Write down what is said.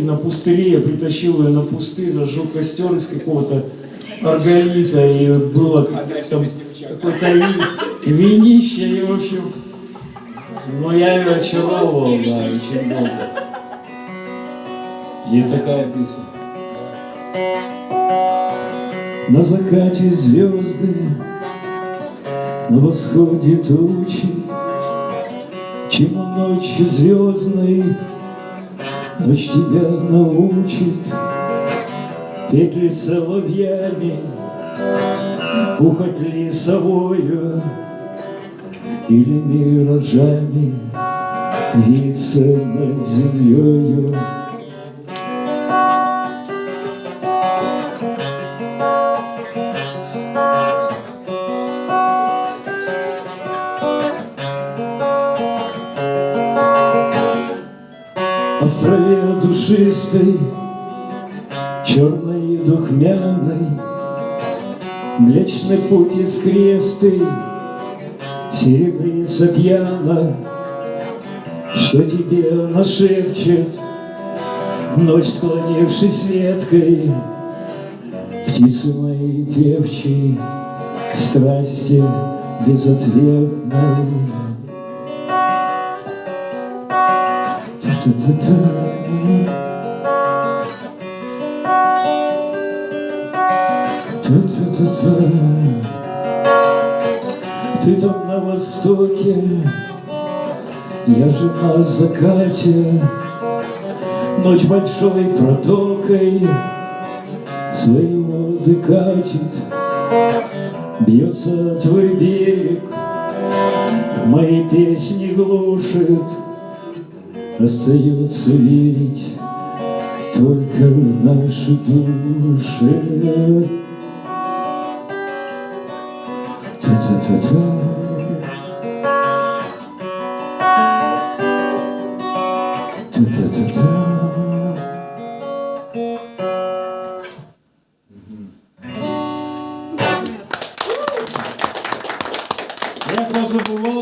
На пустыре, я притащил ее на пустырь, разжег костер из какого-то арголита, и было какое-то винище, и в общем, но я ее очаровывал, да, очень долго. И такая песня. На закате звезды, на восходе тучи, чему ночь звездной ночь тебя научит петь ли соловьями, ухать ли совою, или миражами виться над землею. А в траве душистой, черной и духмяной, Млечный путь искристый серебрится пьяно, что тебе нашепчет ночь, склонившись веткой, птицы мои певчие, страсти безответной. Ты там на востоке, я же на закате, ночь большой протокой свои воды катит, бьется твой берег, мои песни глушит. Остается верить только в наши души. Та-та-та-та. Та-та-та-та. Я позабывал.